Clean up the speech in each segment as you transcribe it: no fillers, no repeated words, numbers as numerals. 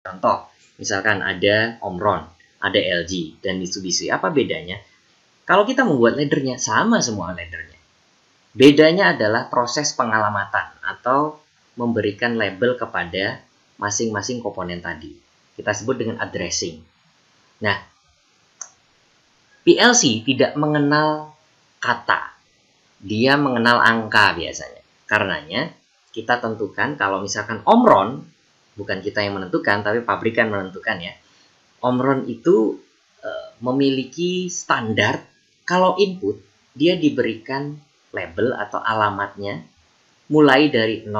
Contoh, misalkan ada Omron, ada LG, dan Mitsubishi. Apa bedanya? Kalau kita membuat laddernya, sama semua laddernya. Bedanya adalah proses pengalamatan atau memberikan label kepada masing-masing komponen tadi. Kita sebut dengan addressing. Nah, PLC tidak mengenal kata. Dia mengenal angka biasanya. Karenanya, kita tentukan kalau misalkan Omron, bukan kita yang menentukan, tapi pabrikan menentukan ya. Omron itu memiliki standar kalau input, dia diberikan label atau alamatnya mulai dari 000.00,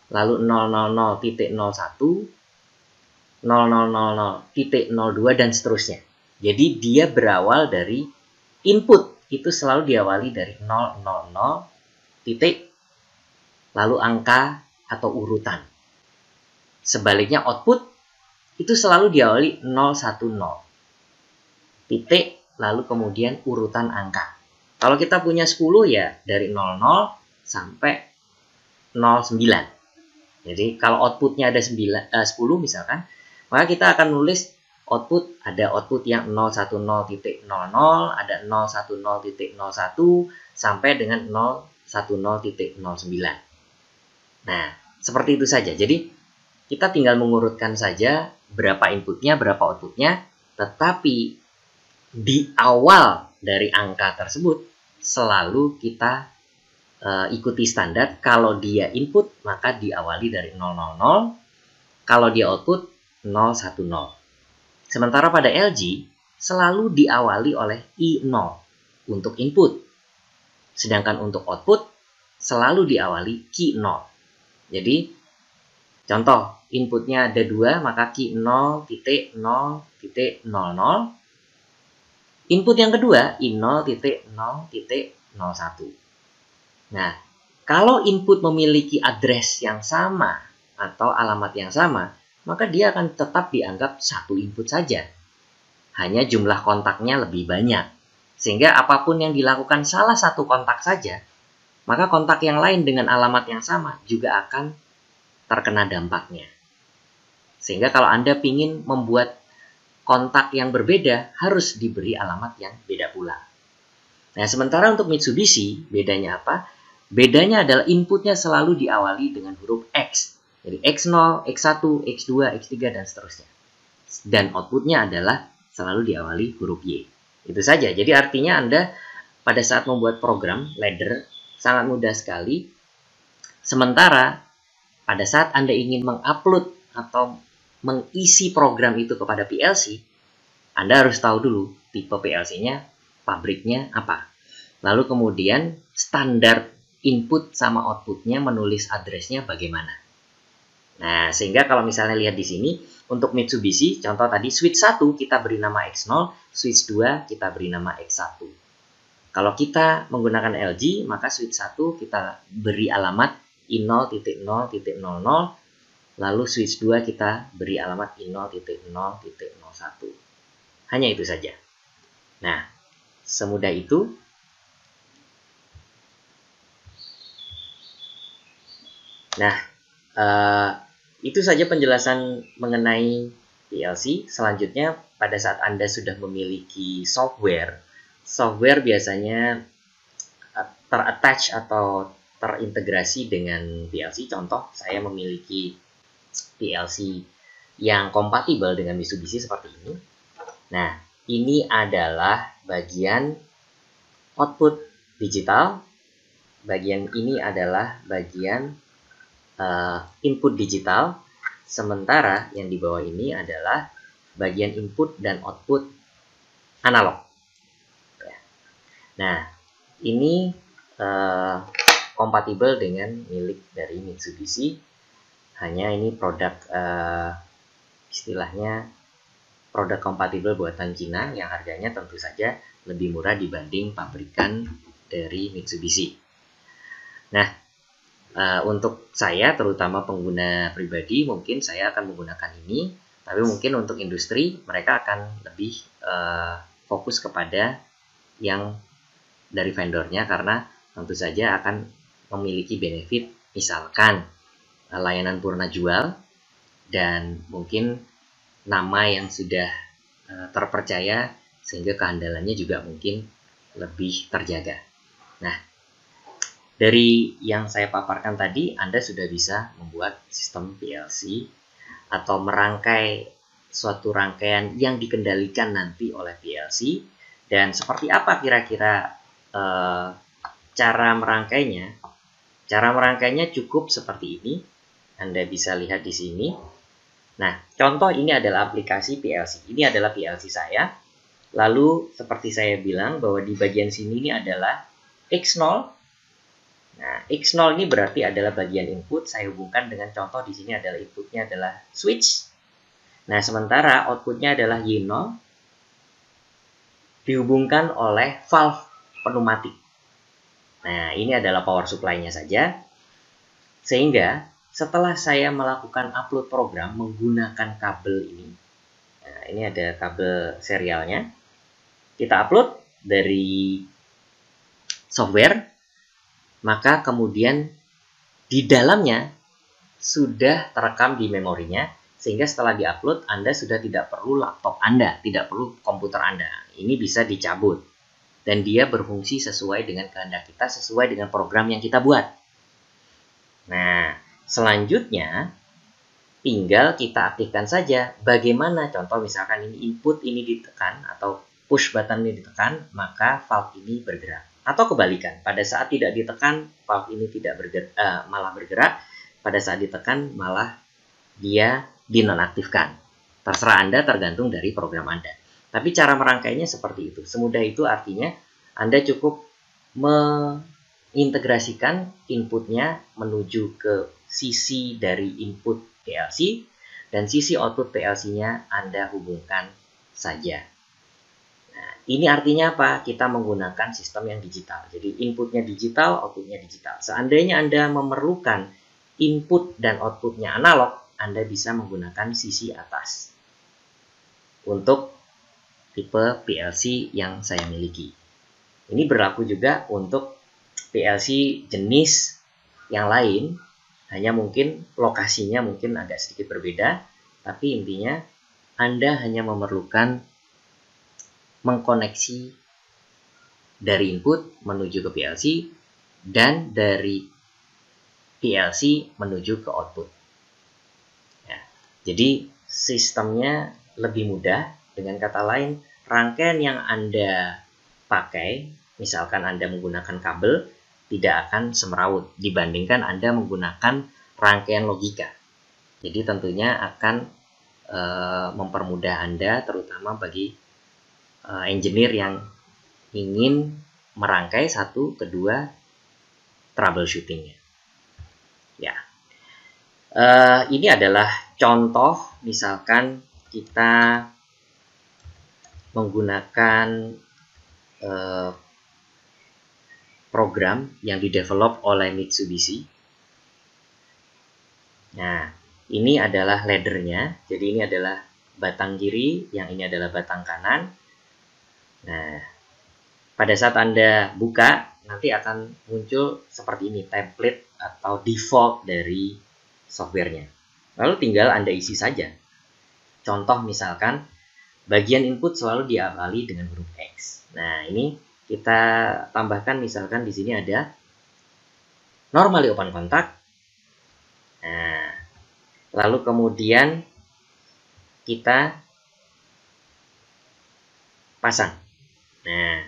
lalu 000.01, 0000.02 dan seterusnya. Jadi dia berawal dari input itu selalu diawali dari 000 titik lalu angka atau urutan. Sebaliknya output itu selalu diawali 010 titik lalu kemudian urutan angka. Kalau kita punya 10 ya dari 00 sampai 09. Jadi kalau outputnya ada 10 misalkan, maka kita akan nulis output, ada output yang 010.00, ada 010.01 sampai dengan 010.09. Nah, seperti itu saja. Jadi kita tinggal mengurutkan saja berapa inputnya, berapa outputnya, tetapi di awal dari angka tersebut selalu kita ikuti standar. Kalau dia input maka diawali dari 000, kalau dia output 010. Sementara pada LG selalu diawali oleh I0 untuk input, sedangkan untuk output selalu diawali Q0. Jadi contoh, inputnya ada 2, maka Q0.0.00. Input yang kedua, I0.0.01. Nah, kalau input memiliki address yang sama atau alamat yang sama, maka dia akan tetap dianggap satu input saja. Hanya jumlah kontaknya lebih banyak. Sehingga apapun yang dilakukan salah satu kontak saja, maka kontak yang lain dengan alamat yang sama juga akan terkena dampaknya. Sehingga kalau Anda ingin membuat kontak yang berbeda, harus diberi alamat yang beda pula. Nah, sementara untuk Mitsubishi, bedanya apa? Bedanya adalah inputnya selalu diawali dengan huruf X. Jadi X0, X1, X2, X3, dan seterusnya. Dan outputnya adalah selalu diawali huruf Y. Itu saja. Jadi artinya Anda pada saat membuat program ladder sangat mudah sekali. Sementara pada saat Anda ingin mengupload atau mengisi program itu kepada PLC, Anda harus tahu dulu tipe PLC-nya, pabriknya apa. Lalu kemudian standar input sama outputnya, menulis address-nya bagaimana. Nah, sehingga kalau misalnya lihat di sini, untuk Mitsubishi, contoh tadi switch 1 kita beri nama X0, switch 2 kita beri nama X1. Kalau kita menggunakan LG, maka switch 1 kita beri alamat I0.0.00, lalu switch 2 kita beri alamat I0.0.01. Hanya itu saja. Nah, semudah itu. Nah, itu saja penjelasan mengenai PLC. Selanjutnya, pada saat Anda sudah memiliki software biasanya terattach atau terintegrasi dengan PLC. Contoh, saya memiliki PLC yang kompatibel dengan Mitsubishi seperti ini. Nah, ini adalah bagian output digital. Bagian ini adalah bagian input digital. Sementara yang di bawah ini adalah bagian input dan output analog. Nah, ini kompatibel dengan milik dari Mitsubishi. Hanya ini produk istilahnya produk kompatibel buatan Cina yang harganya tentu saja lebih murah dibanding pabrikan dari Mitsubishi. Nah, untuk saya terutama pengguna pribadi mungkin saya akan menggunakan ini, tapi mungkin untuk industri mereka akan lebih fokus kepada yang dari vendornya karena tentu saja akan memiliki benefit. Misalkan layanan purna jual, dan mungkin nama yang sudah terpercaya sehingga kehandalannya juga mungkin lebih terjaga. Nah, dari yang saya paparkan tadi, Anda sudah bisa membuat sistem PLC atau merangkai suatu rangkaian yang dikendalikan nanti oleh PLC. Dan seperti apa kira-kira cara merangkainya? Cara merangkainya cukup seperti ini. Anda bisa lihat di sini. Nah, contoh ini adalah aplikasi PLC. Ini adalah PLC saya. Lalu seperti saya bilang bahwa di bagian sini ini adalah X0. Nah, X0 ini berarti adalah bagian input. Saya hubungkan dengan contoh di sini adalah inputnya adalah switch. Nah, sementara outputnya adalah Y0 dihubungkan oleh valve pneumatik. Nah, ini adalah power supply-nya saja. Sehingga setelah saya melakukan upload program menggunakan kabel ini. Nah, ini ada kabel serialnya. Kita upload dari software, maka kemudian di dalamnya sudah terekam di memorinya, sehingga setelah diupload Anda sudah tidak perlu laptop Anda, tidak perlu komputer Anda. Ini bisa dicabut dan dia berfungsi sesuai dengan kehendak kita, sesuai dengan program yang kita buat. Nah, selanjutnya tinggal kita aktifkan saja. Bagaimana? Contoh misalkan ini input ini ditekan atau push button ini ditekan, maka valve ini bergerak. Atau kebalikan, pada saat tidak ditekan valve ini tidak bergerak, malah bergerak. Pada saat ditekan malah dia dinonaktifkan. Terserah Anda, tergantung dari program Anda. Tapi cara merangkainya seperti itu. Semudah itu artinya Anda cukup mengintegrasikan inputnya menuju ke sisi dari input PLC dan sisi output PLC-nya Anda hubungkan saja. Nah, ini artinya apa? Kita menggunakan sistem yang digital. Jadi inputnya digital, outputnya digital. Seandainya Anda memerlukan input dan outputnya analog, Anda bisa menggunakan sisi atas untuk tipe PLC yang saya miliki. Ini berlaku juga untuk PLC jenis yang lain, hanya mungkin lokasinya mungkin agak sedikit berbeda, tapi intinya Anda hanya memerlukan mengkoneksi dari input menuju ke PLC dan dari PLC menuju ke output. Ya, jadi sistemnya lebih mudah. Dengan kata lain, rangkaian yang Anda pakai, misalkan Anda menggunakan kabel, tidak akan semrawut dibandingkan Anda menggunakan rangkaian logika. Jadi tentunya akan mempermudah Anda, terutama bagi engineer yang ingin merangkai satu, kedua, troubleshootingnya. Ya, ini adalah contoh, misalkan kita menggunakan program yang didevelop oleh Mitsubishi. Nah, ini adalah laddernya. Jadi ini adalah batang kiri, yang ini adalah batang kanan. Nah, pada saat Anda buka, nanti akan muncul seperti ini, template atau default dari softwarenya. Lalu tinggal Anda isi saja. Contoh misalkan, bagian input selalu diawali dengan huruf X. Nah, ini kita tambahkan misalkan di sini ada normally open contact. Nah, lalu kemudian kita pasang. Nah,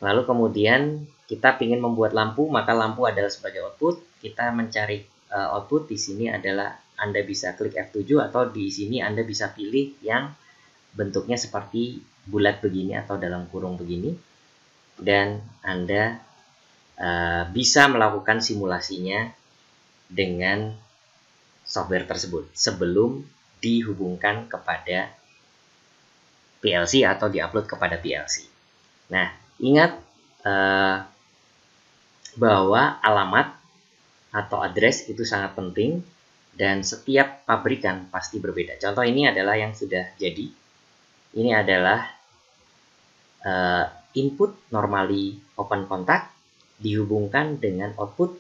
lalu kemudian kita ingin membuat lampu, maka lampu adalah sebagai output. Kita mencari output di sini adalah Anda bisa klik F7 atau di sini Anda bisa pilih yang bentuknya seperti bulat begini atau dalam kurung begini. Dan Anda bisa melakukan simulasinya dengan software tersebut sebelum dihubungkan kepada PLC atau diupload kepada PLC. Nah, ingat bahwa alamat atau address itu sangat penting dan setiap pabrikan pasti berbeda. Contoh ini adalah yang sudah jadi. Ini adalah input normally open contact dihubungkan dengan output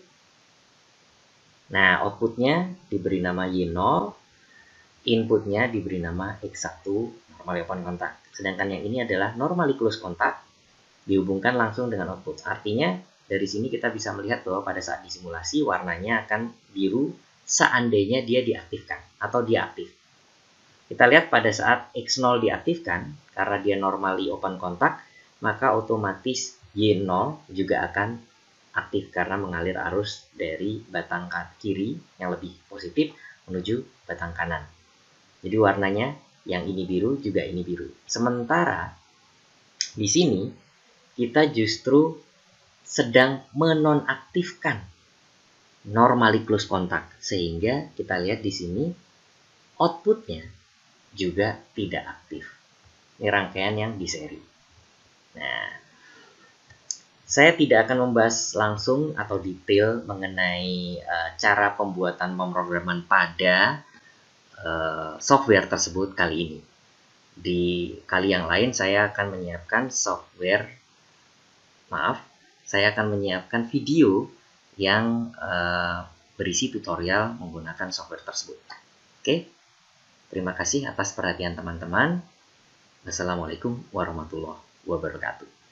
Nah, outputnya diberi nama Y0, inputnya diberi nama X1, normally open kontak. Sedangkan yang ini adalah normally close kontak, dihubungkan langsung dengan output. Artinya, dari sini kita bisa melihat bahwa pada saat disimulasi, warnanya akan biru seandainya dia diaktifkan atau dia aktif. Kita lihat pada saat X0 diaktifkan, karena dia normally open kontak, maka otomatis Y0 juga akan aktif karena mengalir arus dari batang kiri yang lebih positif menuju batang kanan. Jadi warnanya yang ini biru juga ini biru. Sementara di sini kita justru sedang menonaktifkan normally close kontak, sehingga kita lihat di sini outputnya juga tidak aktif. Ini rangkaian yang di seri. Nah, saya tidak akan membahas langsung atau detail mengenai cara pembuatan pemrograman pada software tersebut kali ini. Di kali yang lain saya akan menyiapkan saya akan menyiapkan video yang berisi tutorial menggunakan software tersebut. Oke, terima kasih atas perhatian teman-teman. Wassalamualaikum warahmatullahi wabarakatuh.